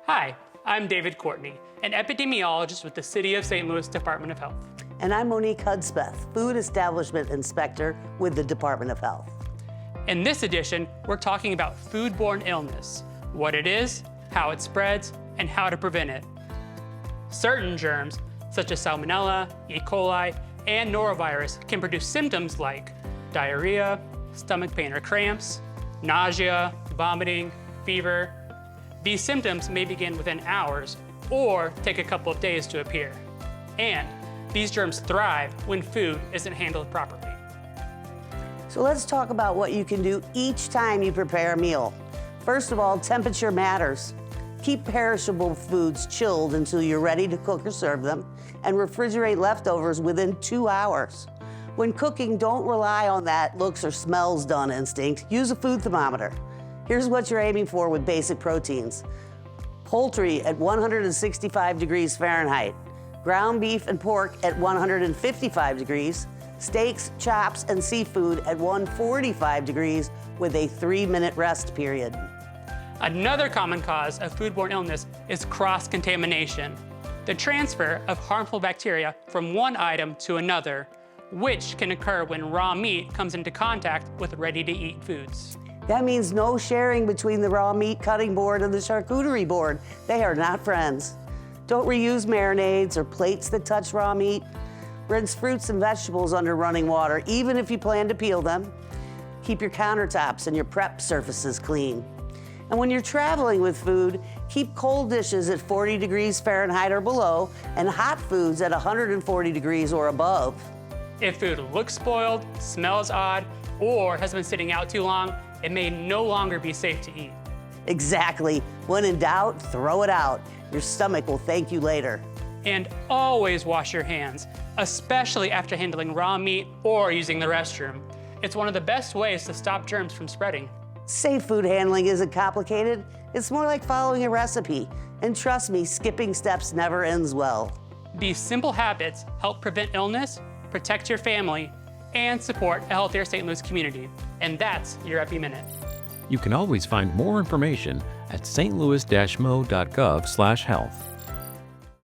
Hi, I'm David Courtney, an epidemiologist with the City of St. Louis Department of Health. And I'm Monique Hudspeth, Food Establishment Inspector with the Department of Health. In this edition, we're talking about foodborne illness, what it is, how it spreads, and how to prevent it. Certain germs, such as Salmonella, E.Coli, and norovirus, can produce symptoms like diarrhea, stomach pain or cramps, nausea, vomiting, fever. These symptoms may begin within hours or take a couple of days to appear. And these germs thrive when food isn't handled properly. So let's talk about what you can do each time you prepare a meal. First of all, temperature matters. Keep perishable foods chilled until you're ready to cook or serve them, and refrigerate leftovers within 2 hours. When cooking, don't rely on that looks or smells done instinct. Use a food thermometer. Here's what you're aiming for with basic proteins. Poultry at 165 degrees Fahrenheit. Ground beef and pork at 155 degrees. Steaks, chops, and seafood at 145 degrees with a 3-minute rest period. Another common cause of foodborne illness is cross-contamination, the transfer of harmful bacteria from one item to another, which can occur when raw meat comes into contact with ready-to-eat foods. That means no sharing between the raw meat cutting board and the charcuterie board. They are not friends. Don't reuse marinades or plates that touch raw meat. Rinse fruits and vegetables under running water, even if you plan to peel them. Keep your countertops and your prep surfaces clean. And when you're traveling with food, keep cold dishes at 40 degrees Fahrenheit or below, and hot foods at 140 degrees or above. If food looks spoiled, smells odd, or has been sitting out too long, it may no longer be safe to eat. Exactly. When in doubt, throw it out. Your stomach will thank you later. And always wash your hands, especially after handling raw meat or using the restroom. It's one of the best ways to stop germs from spreading. Safe food handling isn't complicated. It's more like following a recipe. And trust me, skipping steps never ends well. These simple habits help prevent illness, protect your family, and support a healthier St. Louis community. And that's your Epi Minute. You can always find more information at stlouis-mo.gov/health.